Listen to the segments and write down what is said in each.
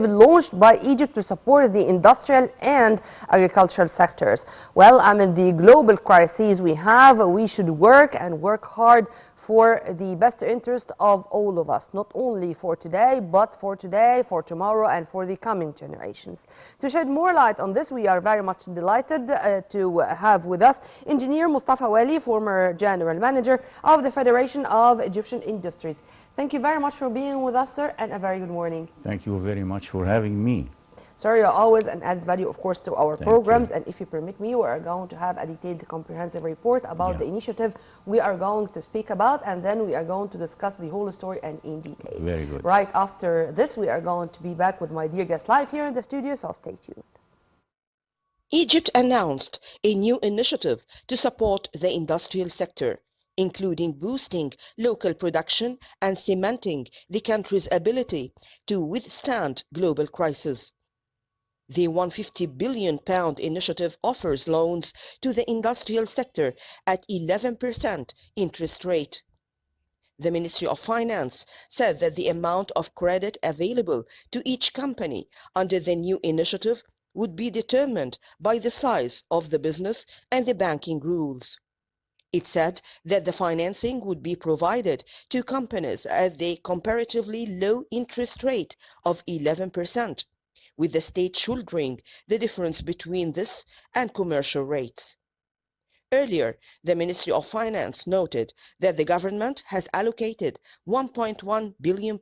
launched by Egypt to support the industrial and agricultural sectors. Well, amid the global crises we should work and work hard for the best interest of all of us, not only for today, for tomorrow, and for the coming generations. To shed more light on this, we are very much delighted to have with us Engineer Mostafa Wali, former General Manager of the Federation of Egyptian Industries. Thank you very much for being with us, sir, and a very good morning. Thank you very much for having me. Sir, you're always an added value, of course, to our Thank programs. you. And if you permit me, we are going to have a detailed, comprehensive report about the initiative we are going to speak about, and then we are going to discuss the whole story and in detail. Very good. Right after this, we are going to be back with my dear guest live here in the studio, so stay tuned. Egypt announced a new initiative to support the industrial sector, including boosting local production and cementing the country's ability to withstand global crises. The £150 billion initiative offers loans to the industrial sector at 11% interest rate. The Ministry of Finance said that the amount of credit available to each company under the new initiative would be determined by the size of the business and the banking rules. It said that the financing would be provided to companies at the comparatively low interest rate of 11%, with the state shouldering the difference between this and commercial rates. Earlier, the Ministry of Finance noted that the government has allocated £1.1 billion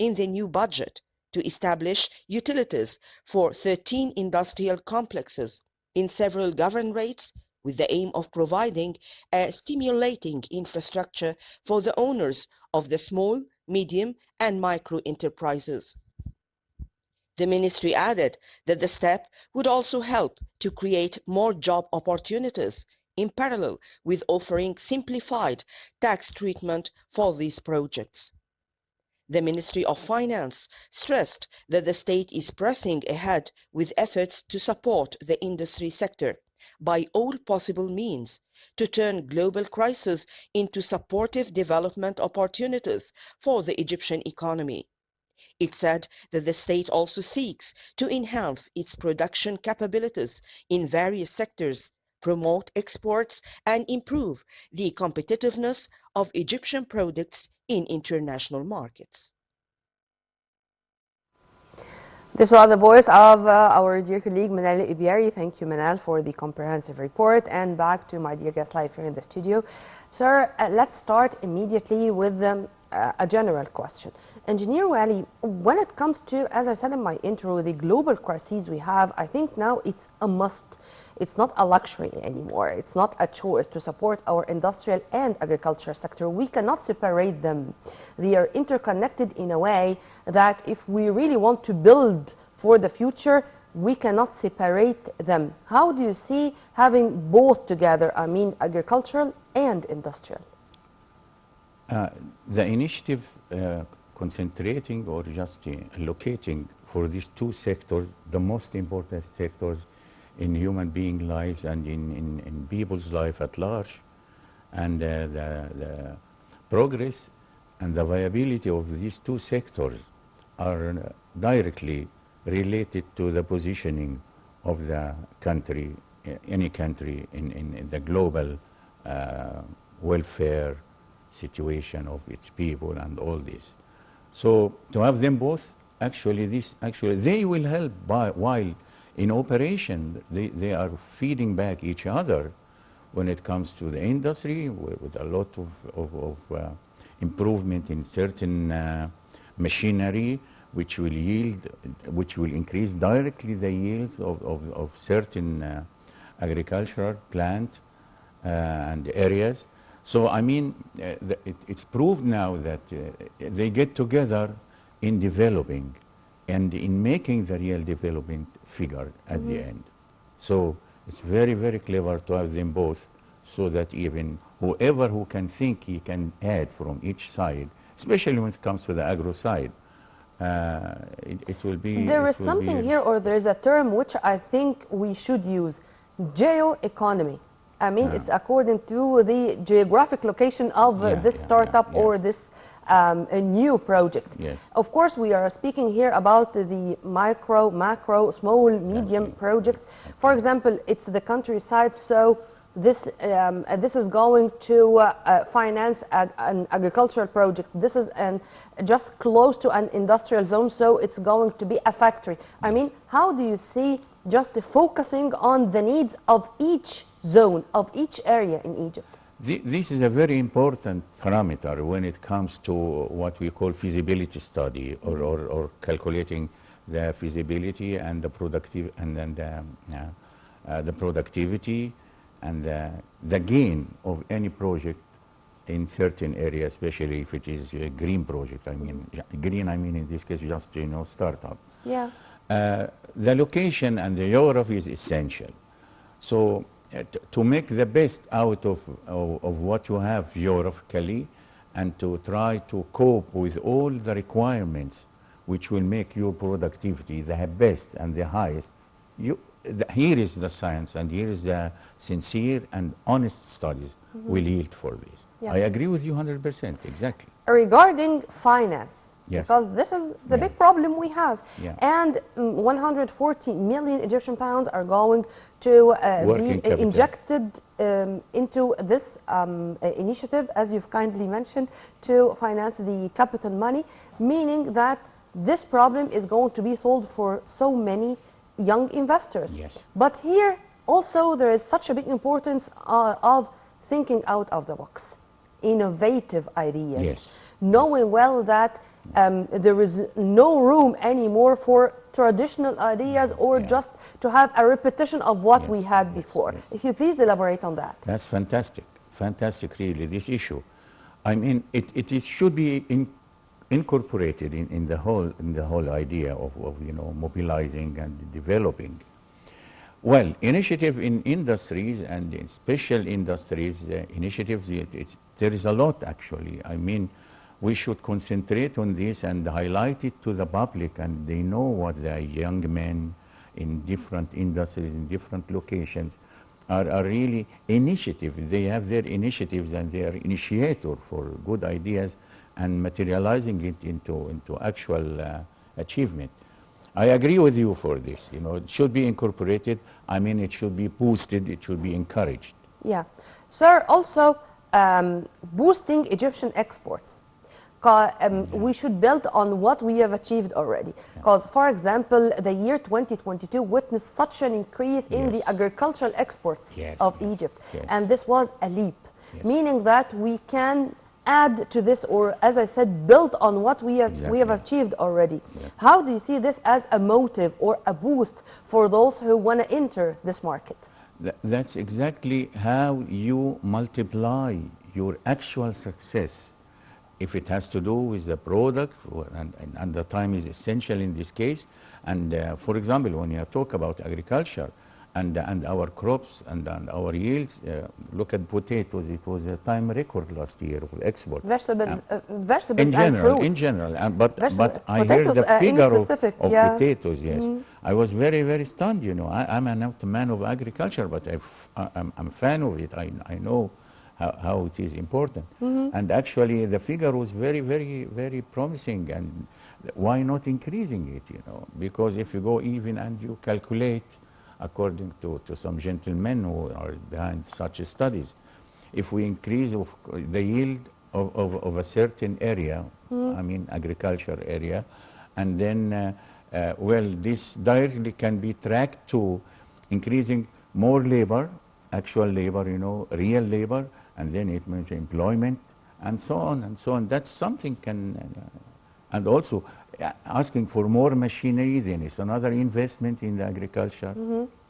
in the new budget to establish utilities for 13 industrial complexes in several governorates, with the aim of providing a stimulating infrastructure for the owners of the small, medium and micro enterprises. The ministry added that the step would also help to create more job opportunities in parallel with offering simplified tax treatment for these projects. The Ministry of Finance stressed that the state is pressing ahead with efforts to support the industry sector by all possible means to turn global crisis into supportive development opportunities for the Egyptian economy. It said that the state also seeks to enhance its production capabilities in various sectors, promote exports, and improve the competitiveness of Egyptian products in international markets. This was the voice of our dear colleague Manal Ibiari. Thank you, Manal, for the comprehensive report. And back to my dear guest live here in the studio. Sir, let's start immediately with a general question. Engineer Wali, when it comes to, as I said in my intro, the global crises we have, I think now it's a must. It's not a luxury anymore. It's not a choice to support our industrial and agriculture sector. We cannot separate them. They are interconnected in a way that if we really want to build for the future, we cannot separate them. How do you see having both together, I mean agricultural and industrial? The initiative concentrating or just allocating for these two sectors, the most important sectors in human being lives and in people's life at large, and the progress and the viability of these two sectors are directly related to the positioning of the country, any country in the global welfare situation of its people and all this. So to have them both, actually they will help while in operation they are feeding back each other when it comes to the industry with a lot of improvement in certain machinery which will increase directly the yields of certain agricultural plant and areas. So I mean, it's proved now that they get together in developing and in making the real development figure at the end. So it's very, very clever to have them both, so that even whoever who can think he can add from each side, especially when it comes to the agro side, it will be... There is something here, or there's a term which I think we should use, geoeconomy. I mean, it's according to the geographic location of this startup or this a new project. Yes. Of course, we are speaking here about the micro, macro, small, medium projects. For example, it's the countryside, so this is going to finance an agricultural project. This is just close to an industrial zone, so it's going to be a factory. I mean, how do you see just focusing on the needs of each zone, of each area in Egypt? This is a very important parameter when it comes to what we call feasibility study, or calculating the feasibility and the productive and then the productivity and the gain of any project in certain area, especially if it is a green project. I mean, green. I mean, in this case, just startup. Yeah. The location and the geography is essential. So to make the best out of what you have geographically, and to try to cope with all the requirements which will make your productivity the best and the highest, here is the science, and here is the sincere and honest studies will yield for this. Yeah. I agree with you 100%, exactly. Regarding finance, Yes. because this is the big problem we have, Yeah. and 140 million Egyptian pounds are going to Working be capital. injected into this initiative, as you've kindly mentioned, to finance the capital money, meaning that this problem is going to be solved for so many young investors. Yes. But here also there is such a big importance of thinking out of the box, innovative ideas. Yes. Knowing well that there is no room anymore for traditional ideas, or Yeah. just to have a repetition of what Yes, we had yes, before. yes. If you please elaborate on that. That's fantastic, fantastic, really, this issue. I mean, it should be incorporated in the whole idea of mobilizing and developing. Well, initiative in industries and in special industries, initiatives, there is a lot actually. I mean, we should concentrate on this and highlight it to the public, and they know what the young men in different industries, in different locations, are really initiatives. They have their initiatives and they are initiator for good ideas and materializing it into actual achievement. I agree with you for this. It should be incorporated. I mean, it should be boosted. It should be encouraged. Yeah. Sir, also boosting Egyptian exports. We should build on what we have achieved already. Because, for example, the year 2022 witnessed such an increase in the Yes. agricultural exports Yes, of yes, Egypt. yes. And this was a leap, Yes. meaning that we can add to this, or as I said, build on what we have Exactly. achieved already. Yeah. How do you see this as a motive or a boost for those who want to enter this market? That's exactly how you multiply your actual success. If it has to do with the product, and the time is essential in this case. And for example, when you talk about agriculture and our crops and our yields, look at potatoes. It was a time record last year of export. Vegetables In general, and fruits. in general, but I heard Potatoes, the any figure specific, of yeah. potatoes. Yes, I was very, very stunned. I'm not a man of agriculture, but I'm a fan of it. I know how it is important, and actually the figure was very, very, very promising. And why not increasing it? Because if you go even and you calculate, according to some gentlemen who are behind such studies, if we increase the yield of a certain area, I mean agriculture area, and then, well, this directly can be tracked to increasing more labor, actual labor, real labor, and then it means employment, and so on and so on. That's something and also asking for more machinery, then it's another investment in the agriculture.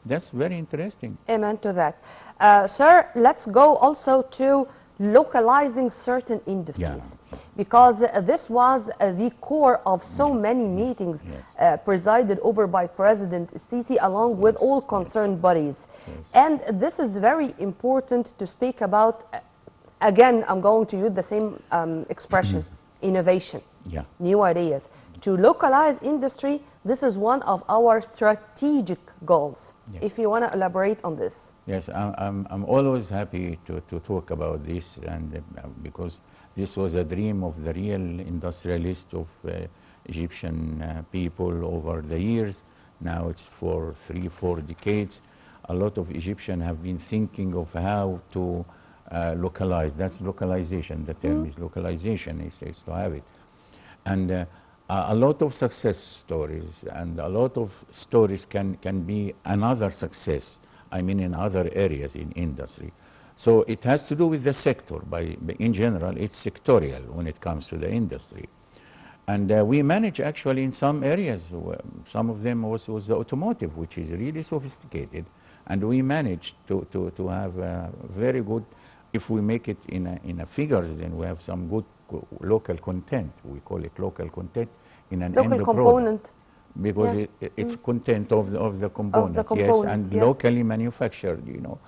That's very interesting. Amen to that. Sir, let's go also to localizing certain industries. Yeah. Because this was the core of so many meetings presided over by President Sisi, along with all concerned bodies. Yes. And this is very important to speak about. Again, I'm going to use the same expression, innovation, new ideas. To localize industry, this is one of our strategic goals. Yes. If you want to elaborate on this. Yes, I'm always happy to talk about this, and because This was a dream of the real industrialist of Egyptian people over the years. Now it's for 3-4 decades. A lot of Egyptians have been thinking of how to localize. That's localization. The term is localization, is to have it. And a lot of success stories and a lot of stories can be another success, I mean in other areas in industry. So it has to do with the sector. In general, it's sectorial when it comes to the industry. And we manage actually in some areas, some of them was the automotive, which is really sophisticated. And we managed to have very good, if we make it in a figures, then we have some good local content. We call it local content in an end Local product. component. Because it's content of the component, yes, and yes. locally manufactured, you know.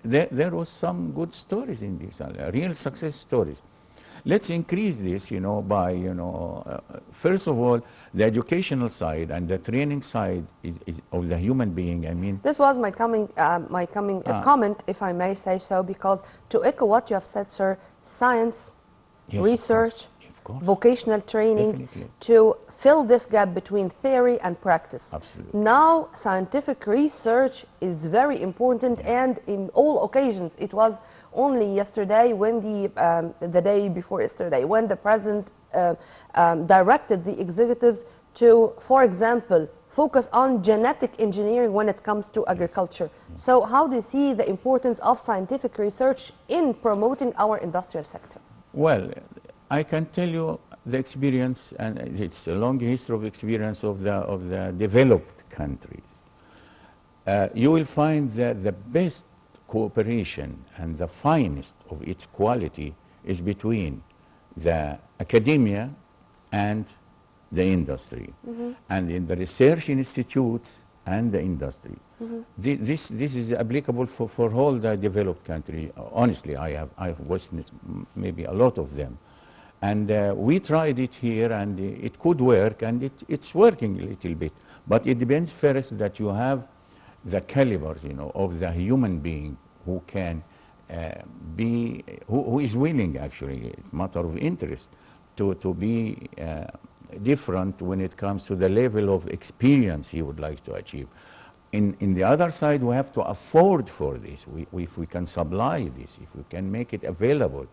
There was some good stories in this, real success stories. Let's increase this, you know, by, you know, first of all, the educational side and the training side is of the human being. I mean, this was my coming comment, if I may say so, because to echo what you have said, sir, science, yes, research, of course. vocational training, Definitely. to fill this gap between theory and practice. Absolutely. Now, scientific research is very important, and in all occasions, it was only yesterday when the day before yesterday, when the president directed the executives to, for example, focus on genetic engineering when it comes to agriculture. Yes. So how do you see the importance of scientific research in promoting our industrial sector? Well, I can tell you the experience, and it's a long history of experience of the developed countries. You will find that the best cooperation and the finest of its quality is between the academia and the industry, and in the research institutes and the industry. This is applicable for all the developed countries. Honestly, I've witnessed maybe a lot of them. And we tried it here, and it could work, and it's working a little bit. But it depends first that you have the calibers, you know, of the human being who can who is willing, actually, it's a matter of interest, to be different when it comes to the level of experience he would like to achieve. In the other side, we have to afford for this. If we can supply this, if we can make it available,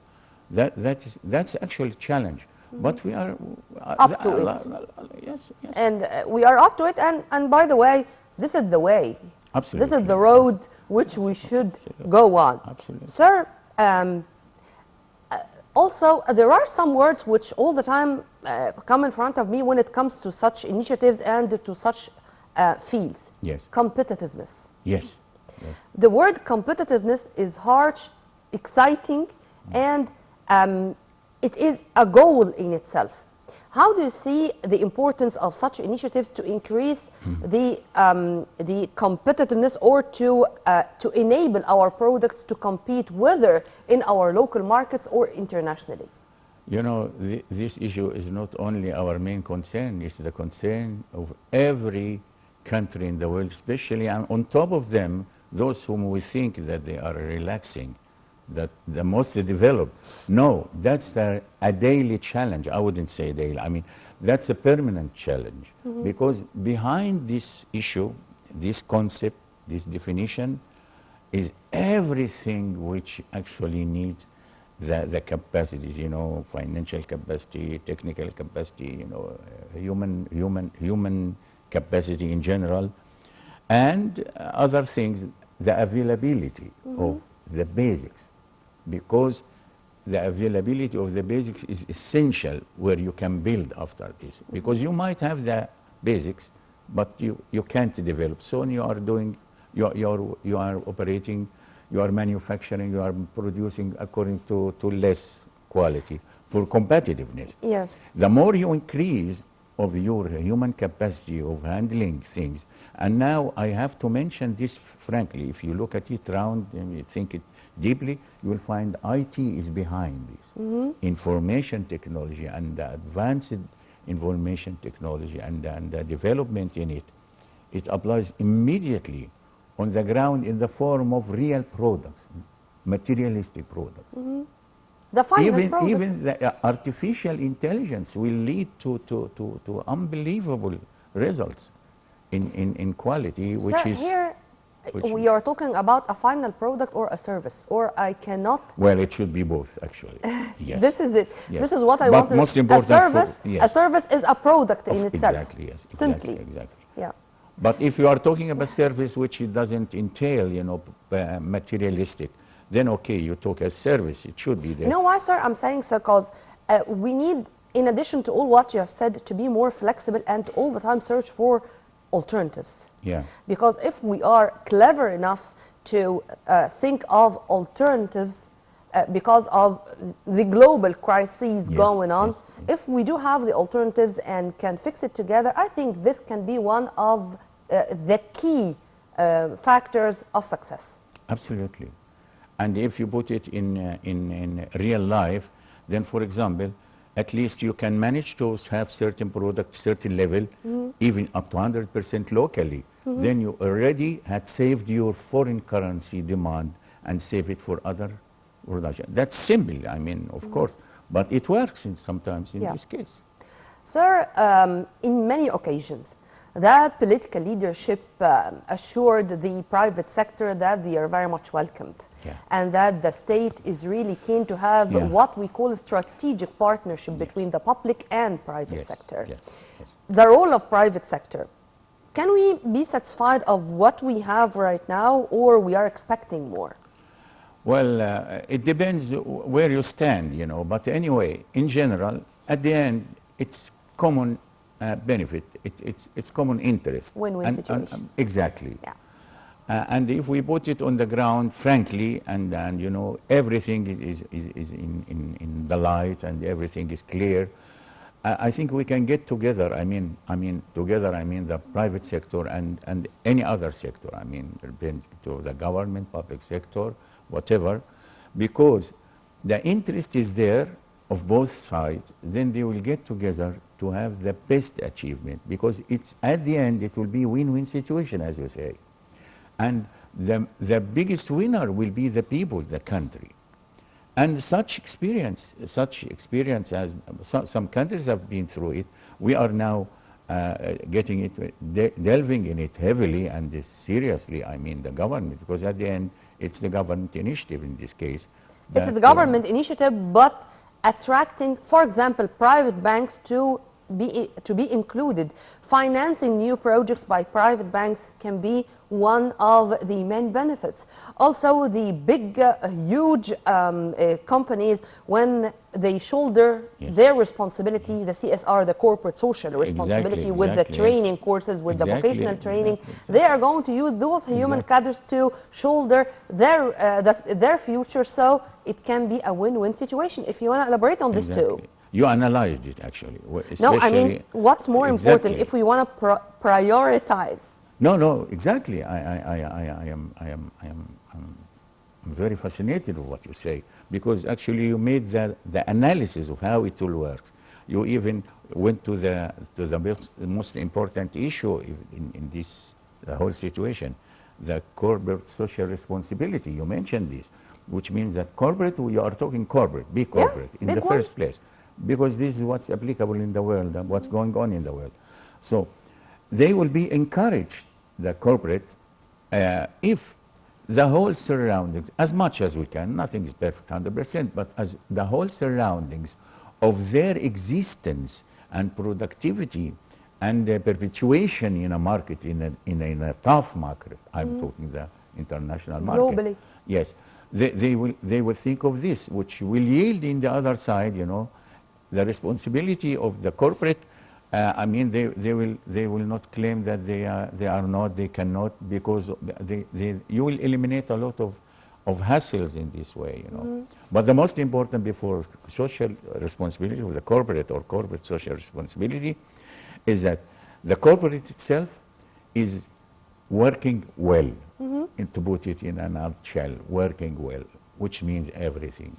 that's actually a challenge. But we are up to it. Yes. And we are up to it. And by the way, this is the way. Absolutely. This is the road which we should go on. Absolutely. Sir, also, there are some words which all the time come in front of me when it comes to such initiatives and to such fields. Yes. Competitiveness. Yes. The word competitiveness is harsh, exciting, and it is a goal in itself. How do you see the importance of such initiatives to increase the competitiveness, or to enable our products to compete, whether in our local markets or internationally? You know, this issue is not only our main concern, it's the concern of every country in the world, especially, and on top of them, those whom we think that they are relaxing, that the most developed. No, that's a daily challenge. I wouldn't say daily. I mean, that's a permanent challenge. Because behind this issue, this concept, this definition, is everything which actually needs the capacities, you know, financial capacity, technical capacity, you know, human capacity in general, and other things, the availability of the basics. Because the availability of the basics is essential where you can build after this. Because you might have the basics, but you can't develop. So you are doing, you are operating, you are manufacturing, you are producing according to less quality for competitiveness. Yes. The more you increase of your human capacity of handling things, and now I have to mention this frankly, if you look at it round and you think it deeply, you will find IT is behind this. Information technology and the advanced information technology and the development in it, it applies immediately on the ground in the form of real products, materialistic products. The final product. Even the artificial intelligence will lead to unbelievable results in quality, which Sir, is here which we is are talking about a final product or a service, or I cannot. well, it should be both actually. Yes. This is it. Yes. This is what I But want to. most A important service. yes. A service is a product in itself. Exactly. Yes. Exactly. Simply. Exactly. Yeah. But if you are talking about service which it doesn't entail, materialistic, then okay, you talk as service. It should be there. You know why, sir? I'm saying so because we need, in addition to all what you have said, to be more flexible and all the time search for alternatives. Yeah. Because if we are clever enough to think of alternatives because of the global crises Yes, going on, yes, yes. if we do have the alternatives and can fix it together, I think this can be one of the key factors of success. Absolutely. And if you put it in real life, then, for example, at least you can manage to have certain product, certain level, even up to 100% locally. Then you already had saved your foreign currency demand and save it for other production. That's simple, I mean, of course, but it works sometimes in this case. Sir, in many occasions, the political leadership assured the private sector that they are very much welcomed. Yeah. And that the state is really keen to have what we call a strategic partnership between the public and private sector. Yes. The role of private sector. Can we be satisfied of what we have right now, or we are expecting more? Well, it depends where you stand, but anyway, in general, at the end, it's common benefit, it's common interest. Win-win situation. Exactly. Yeah. And if we put it on the ground, frankly, and everything is in the light and everything is clear, I think we can get together. I mean the private sector and any other sector. I mean, to the government, public sector, whatever, because the interest is there of both sides. Then they will get together to have the best achievement, because it's at the end it will be win-win situation, as you say. And the biggest winner will be the people, the country. And such experience as some countries have been through it, we are now getting it, delving in it heavily and seriously, I mean the government, because at the end, it's the government initiative in this case. It's the government initiative, but attracting, for example, private banks to be included. Financing new projects by private banks can be one of the main benefits. Also, the big, huge companies, when they shoulder their responsibility, the CSR, the corporate social responsibility, with the training courses, with the vocational training, they are going to use those human cadres to shoulder their future. So it can be a win-win situation. If you want to elaborate on this too. You analyzed it actually. No, I mean, what's more important if we want to prioritize? No, exactly. I'm very fascinated with what you say, because actually you made the analysis of how it all works. You even went to the most important issue in this the whole situation, the corporate social responsibility. You mentioned this, which means that corporate, you are talking corporate, big corporate in the first place, because this is what's applicable in the world and what's going on in the world. So they will be encouraged, the corporate, if the whole surroundings, as much as we can, nothing is perfect 100%, but as the whole surroundings of their existence and productivity and perpetuation in a market, in a tough market, I'm talking the international market. Globally. Yes, they will think of this, which will yield in the other side, the responsibility of the corporate. I mean, they will not claim that they cannot, because you will eliminate a lot of hassles in this way, But the most important before social responsibility of the corporate or corporate social responsibility is that the corporate itself is working well, and to put it in a nutshell, working well, which means everything,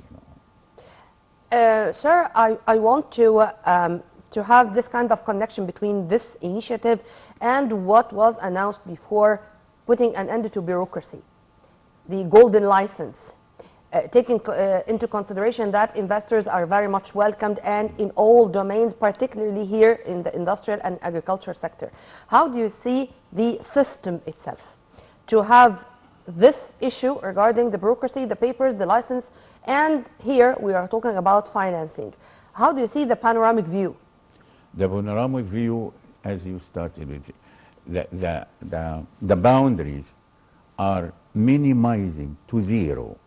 Sir, I want to have this kind of connection between this initiative and what was announced before, putting an end to bureaucracy, the golden license. taking into consideration that investors are very much welcomed and in all domains, particularly here in the industrial and agriculture sector. How do you see the system itself to have this issue regarding the bureaucracy, the papers, the license, and here we are talking about financing? How do you see the panoramic view? The panoramic view, as you started with, the boundaries are minimizing to zero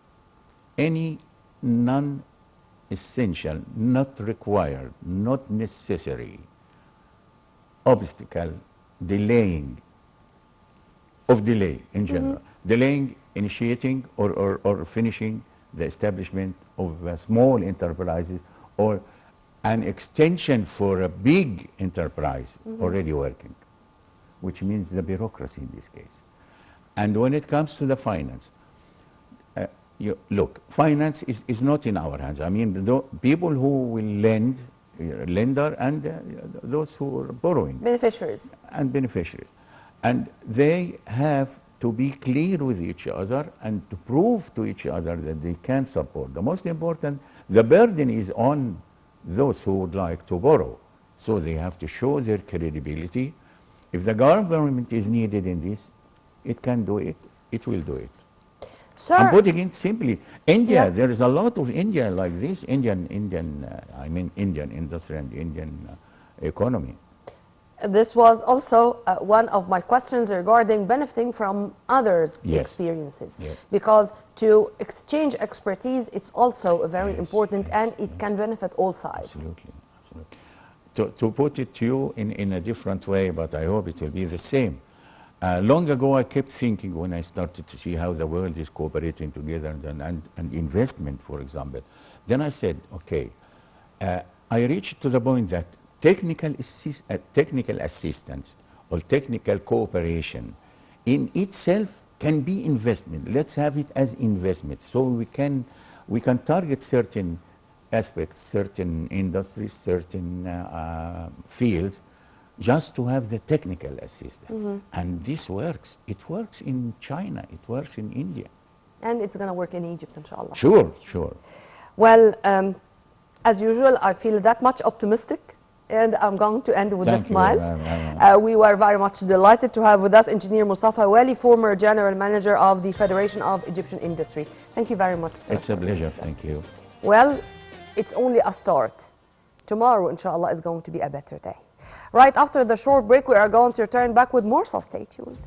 any non-essential, not required, not necessary obstacle, delaying in general, delaying initiating or finishing the establishment of small enterprises or an extension for a big enterprise already working, which means the bureaucracy in this case. And when it comes to the finance, look, finance is not in our hands. I mean, the people who will lend, lender and those who are borrowing. Beneficiaries. And beneficiaries. And they have to be clear with each other and to prove to each other that they can support. The most important, the burden is on those who would like to borrow. So they have to show their credibility. If the government is needed in this, it can do it, it will do it. Sir, I'm putting it simply. India, yeah. there is a lot of India like this, Indian industry and Indian economy. This was also one of my questions regarding benefiting from others' experiences. Yes. Because to exchange expertise, it's also very important and it yes. can benefit all sides. Absolutely, absolutely. To put it to you in a different way, but I hope it will be the same. Long ago, I kept thinking when I started to see how the world is cooperating together and investment, for example. Then I said, okay, I reached to the point that technical assistance or technical cooperation in itself can be investment. Let's have it as investment. So we can target certain aspects, certain industries, certain fields, just to have the technical assistance. And this works. It works in China. It works in India. And it's going to work in Egypt, inshallah. Sure, sure. Well, as usual, I feel that much optimistic. And I'm going to end with a smile. We were very much delighted to have with us Engineer Mostafa Wali, former General Manager of the Federation of Egyptian Industry. Thank you very much, sir. It's a pleasure. Thank you. Well, it's only a start. Tomorrow, inshallah, is going to be a better day. Right after the short break, we are going to return back with more, so stay tuned.